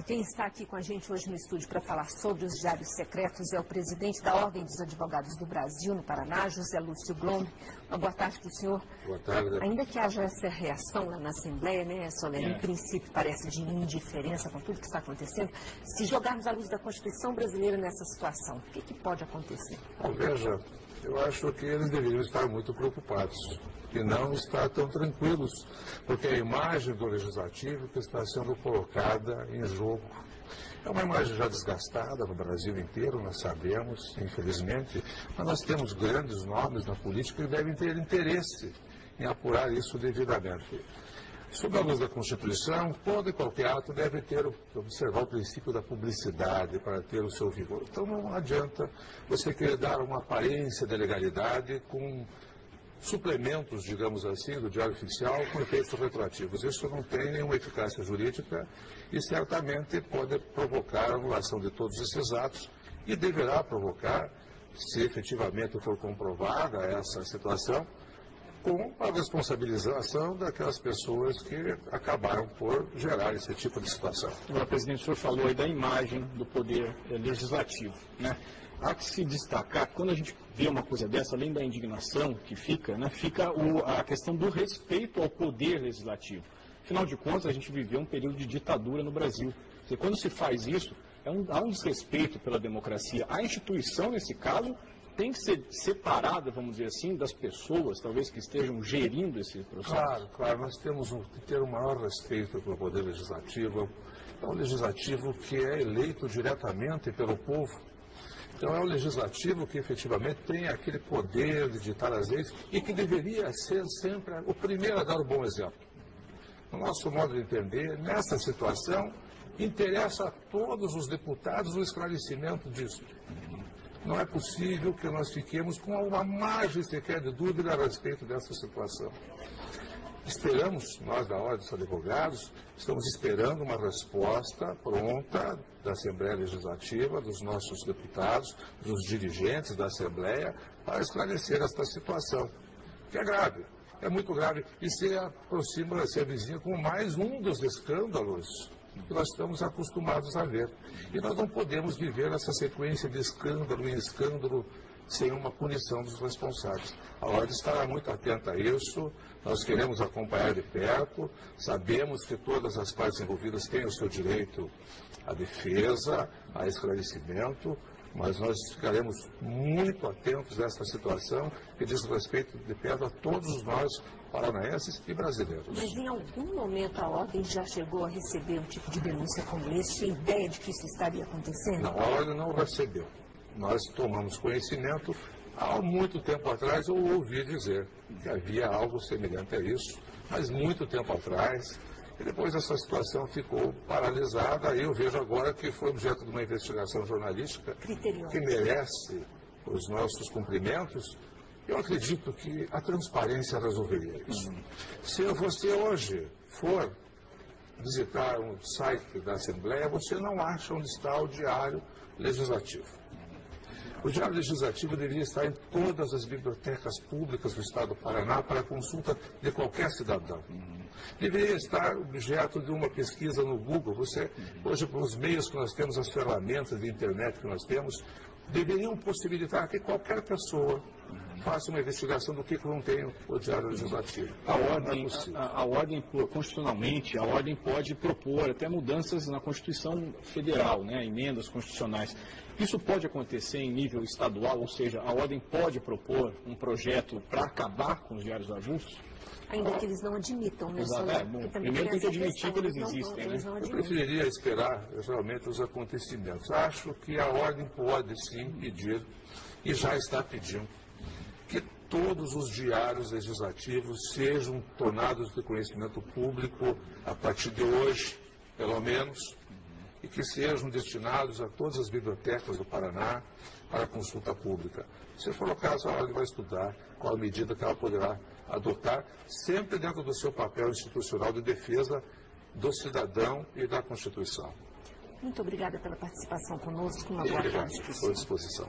E quem está aqui com a gente hoje no estúdio para falar sobre os diários secretos é o presidente da Ordem dos Advogados do Brasil, no Paraná, José Lúcio Glomb. Uma boa tarde para o senhor. Boa tarde. Ainda que haja essa reação lá na Assembleia, né, Solene, em princípio parece de indiferença com tudo que está acontecendo, se jogarmos à luz da Constituição brasileira nessa situação, o que pode acontecer? Veja, eu acho que eles deveriam estar muito preocupados e não estar tão tranquilos, porque a imagem do Legislativo que está sendo colocada em jogo é uma imagem já desgastada no Brasil inteiro, nós sabemos, infelizmente, mas nós temos grandes nomes na política que devem ter interesse em apurar isso devidamente. Sob a luz da Constituição, todo e qualquer ato deve observar o princípio da publicidade para ter o seu vigor. Então não adianta você querer dar uma aparência de legalidade com suplementos, digamos assim, do Diário Oficial com efeitos retroativos. Isso não tem nenhuma eficácia jurídica e certamente pode provocar a anulação de todos esses atos e deverá provocar, se efetivamente for comprovada essa situação, com a responsabilização daquelas pessoas que acabaram por gerar esse tipo de situação. Agora, presidente, o senhor falou aí da imagem do poder legislativo, né? Há que se destacar, quando a gente vê uma coisa dessa, além da indignação que fica, né, fica a questão do respeito ao poder legislativo. Afinal de contas, a gente viveu um período de ditadura no Brasil. E quando se faz isso, há um desrespeito pela democracia. A instituição, nesse caso, tem que ser separada, vamos dizer assim, das pessoas, talvez, que estejam gerindo esse processo. Claro, nós temos que ter o maior respeito pelo poder legislativo. É um legislativo que é eleito diretamente pelo povo. Então é o legislativo que efetivamente tem aquele poder de ditar as leis e que deveria ser sempre o primeiro a dar o bom exemplo. No nosso modo de entender, nessa situação, interessa a todos os deputados o esclarecimento disso. Não é possível que nós fiquemos com alguma margem sequer de dúvida a respeito dessa situação. Esperamos, nós da Ordem dos Advogados, estamos esperando uma resposta pronta da Assembleia Legislativa, dos nossos deputados, dos dirigentes da Assembleia, para esclarecer esta situação, que é grave, é muito grave, e se aproxima, se avizinha com mais um dos escândalos que nós estamos acostumados a ver. E nós não podemos viver essa sequência de escândalo em escândalo sem uma punição dos responsáveis. A Ordem estará muito atenta a isso, nós queremos acompanhar de perto, sabemos que todas as partes envolvidas têm o seu direito à defesa, a esclarecimento, mas nós ficaremos muito atentos a essa situação que diz respeito de perto a todos nós, paranaenses e brasileiros. Mas em algum momento a Ordem já chegou a receber um tipo de denúncia como esse? Tinha ideia de que isso estaria acontecendo? Não, a Ordem não recebeu. Nós tomamos conhecimento há muito tempo atrás, eu ouvi dizer que havia algo semelhante a isso, mas muito tempo atrás, e depois essa situação ficou paralisada, e eu vejo agora que foi objeto de uma investigação jornalística que merece os nossos cumprimentos. Eu acredito que a transparência resolveria isso. Se você hoje for visitar um site da Assembleia, você não acha onde está o Diário Legislativo. O Diário Legislativo deveria estar em todas as bibliotecas públicas do Estado do Paraná para consulta de qualquer cidadão. Deveria estar objeto de uma pesquisa no Google. Você, hoje, com os meios que nós temos, as ferramentas de internet que nós temos, deveriam possibilitar que qualquer pessoa faça uma investigação do que não tem o Diário Legislativo. A ordem, constitucionalmente, a Ordem pode propor até mudanças na Constituição Federal, né, emendas constitucionais. Isso pode acontecer em nível estadual, ou seja, a Ordem pode propor um projeto para acabar com os diários avulsos? Ainda que eles não admitam, né? Primeiro tem que admitir que eles existem, né? Eu preferiria esperar, realmente, os acontecimentos. Acho que a Ordem pode, sim, pedir, e já está pedindo, que todos os diários legislativos sejam tornados de conhecimento público a partir de hoje, pelo menos, e que sejam destinados a todas as bibliotecas do Paraná para consulta pública. Se for o caso, a Ordem vai estudar qual a medida que ela poderá adotar, sempre dentro do seu papel institucional de defesa do cidadão e da Constituição. Muito obrigada pela participação conosco. Uma boa tarde. Estou à disposição.